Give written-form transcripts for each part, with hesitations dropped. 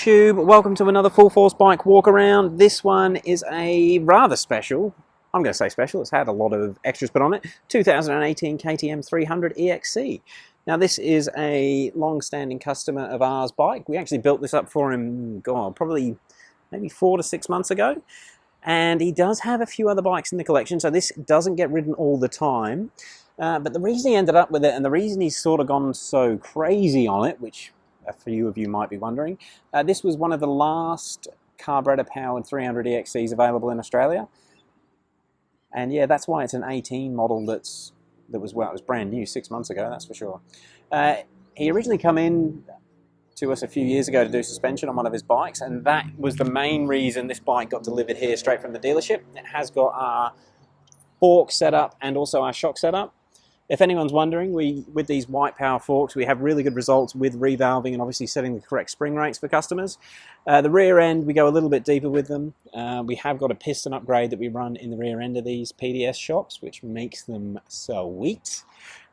YouTube, welcome to another Full Force bike walk around. This one is a rather special, I'm going to say special, it's had a lot of extras put on it, 2018 KTM 300 EXC. Now this is a long-standing customer of ours bike. We actually built this up for him, God, probably maybe 4 to 6 months ago. And he does have a few other bikes in the collection, so this doesn't get ridden all the time. But the reason he ended up with it, and the reason he's sort of gone so crazy on it, which a few of you might be wondering, this was one of the last carburetor powered 300 EXCs available in Australia. And yeah, that's why it's an 18 model that was brand new 6 months ago, that's for sure. He originally come in to us a few years ago to do suspension on one of his bikes, and that was the main reason this bike got delivered here straight from the dealership. It has got our fork setup and also our shock setup. If anyone's wondering, with these white power forks, we have really good results with revalving and obviously setting the correct spring rates for customers. The rear end, we go a little bit deeper with them. We have got a piston upgrade that we run in the rear end of these PDS shocks, which makes them sweet.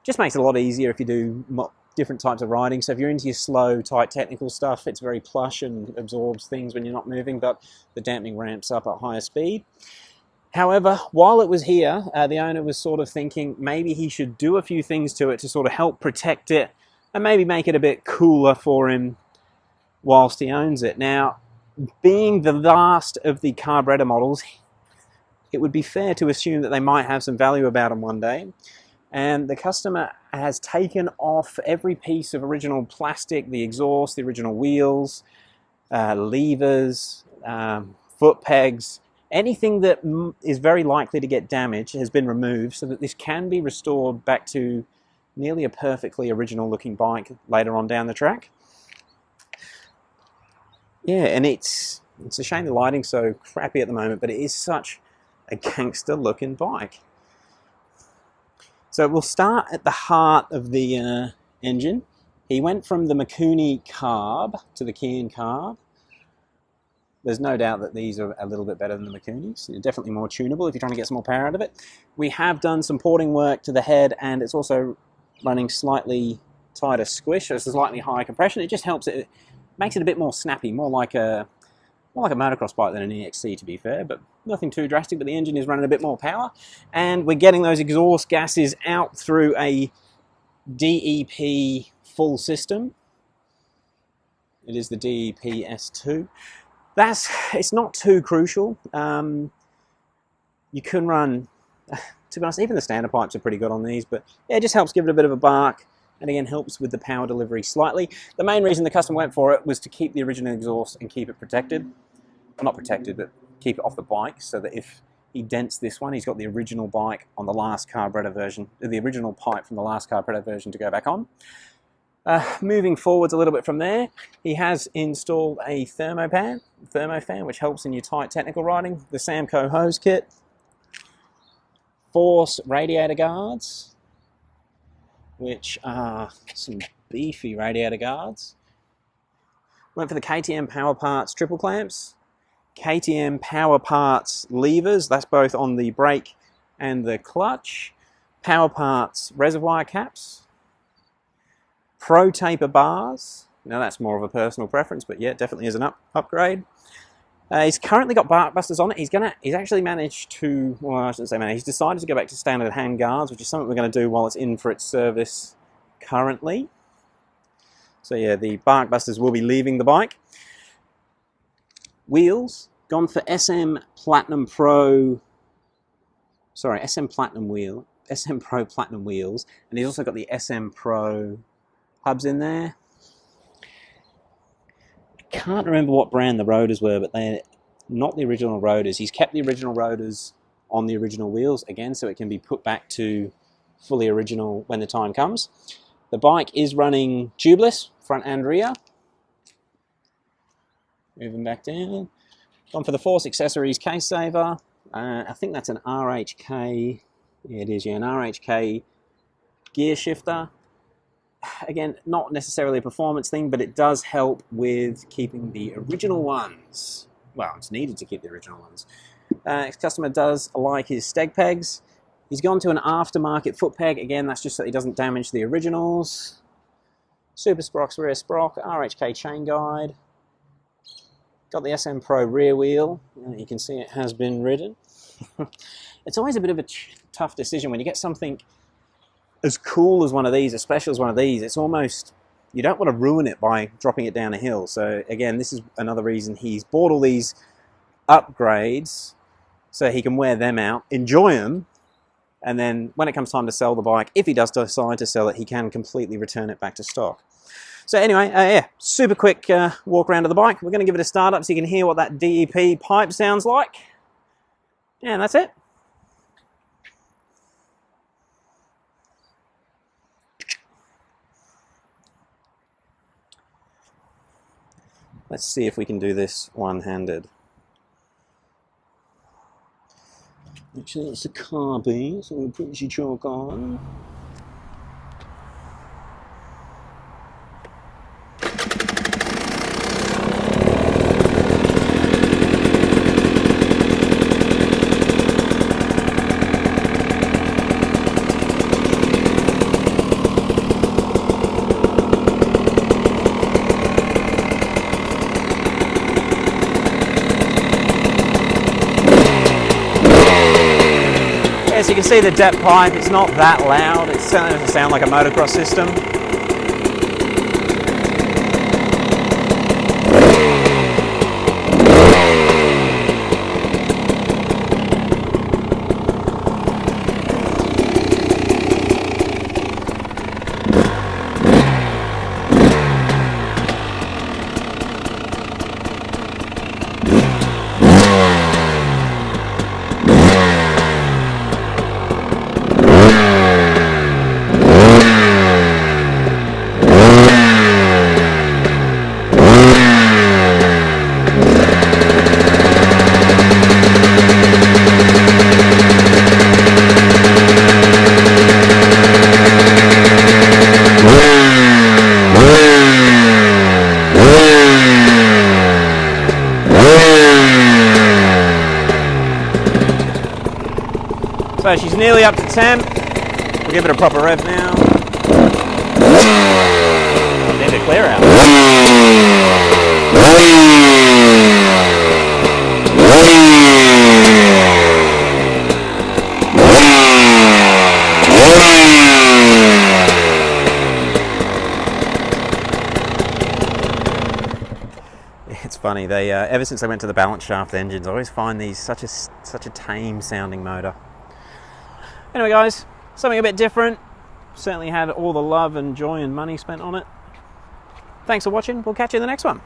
Just makes it a lot easier if you do different types of riding. So if you're into your slow, tight technical stuff, it's very plush and absorbs things when you're not moving, but the damping ramps up at higher speed. However, while it was here, the owner was sort of thinking maybe he should do a few things to it to sort of help protect it and maybe make it a bit cooler for him whilst he owns it. Now, being the last of the carburetor models, it would be fair to assume that they might have some value about them one day. And the customer has taken off every piece of original plastic, the exhaust, the original wheels, levers, foot pegs. Anything that is very likely to get damaged has been removed so that this can be restored back to nearly a perfectly original looking bike later on down the track. Yeah, and it's a shame the lighting's so crappy at the moment, but it is such a gangster looking bike. So we'll start at the heart of the engine. He went from the Mikuni carb to the Kian carb. There's no doubt that these are a little bit better than the Mikunis. They're definitely more tunable if you're trying to get some more power out of it. We have done some porting work to the head, and it's also running slightly tighter squish, so it's a slightly higher compression. It just helps it, makes it a bit more snappy, more like a motocross bike than an EXC, to be fair, but nothing too drastic. But the engine is running a bit more power, and we're getting those exhaust gases out through a DEP full system. It is the DEP S2. It's not too crucial. You can run, to be honest, even the standard pipes are pretty good on these, but yeah, it just helps give it a bit of a bark, and again helps with the power delivery slightly. The main reason the customer went for it was to keep the original exhaust and keep it protected. Well, not protected, but keep it off the bike, so that if he dents this one, he's got the original bike on the last carburetor version, the original pipe from the last carburetor version to go back on. Moving forwards a little bit from there, he has installed a thermofan, which helps in your tight technical riding, the Samco hose kit, Force radiator guards, which are some beefy radiator guards. Went for the KTM Power Parts triple clamps, KTM Power Parts levers, that's both on the brake and the clutch, Power Parts reservoir caps, Pro Taper bars. Now that's more of a personal preference, but yeah, it definitely is an upgrade. He's currently got bark busters on it. He's actually managed to, well, I shouldn't say managed, he's decided to go back to standard hand guards, which is something we're going to do while it's in for its service currently. So yeah, the bark busters will be leaving the bike. Wheels, gone for SM Pro Platinum wheels, and he's also got the SM Pro hubs in there. I can't remember what brand the rotors were, but they're not the original rotors. He's kept the original rotors on the original wheels again, so it can be put back to fully original when the time comes. The bike is running tubeless, front and rear. Moving back down. Gone for the Force Accessories case saver. I think that's an RHK. Yeah, it is, yeah, an RHK gear shifter. Again, not necessarily a performance thing, but it does help with keeping the original ones. Well, it's needed to keep the original ones. His customer does like his steg pegs. He's gone to an aftermarket foot peg. Again, that's just so he doesn't damage the originals. Super Sprox rear sprock, RHK chain guide. Got the SM Pro rear wheel. You can see it has been ridden. It's always a bit of a tough decision when you get something as cool as one of these, as special as one of these. It's almost, you don't want to ruin it by dropping it down a hill. So again, this is another reason he's bought all these upgrades so he can wear them out, enjoy them, and then when it comes time to sell the bike, if he does decide to sell it, he can completely return it back to stock. So anyway, yeah, super quick walk around of the bike. We're going to give it a start up so you can hear what that DEP pipe sounds like. And that's it. Let's see if we can do this one-handed. Actually, it's a carbine, so we'll put your chalk on. As you can see, the DEP pipe, it's not that loud. It certainly doesn't sound like a motocross system. So she's nearly up to temp. We'll give it a proper rev now. Then to clear out. It's funny, they ever since I went to the balance shaft engines, I always find these such a tame sounding motor. Anyway guys, something a bit different. Certainly had all the love and joy and money spent on it. Thanks for watching. We'll catch you in the next one.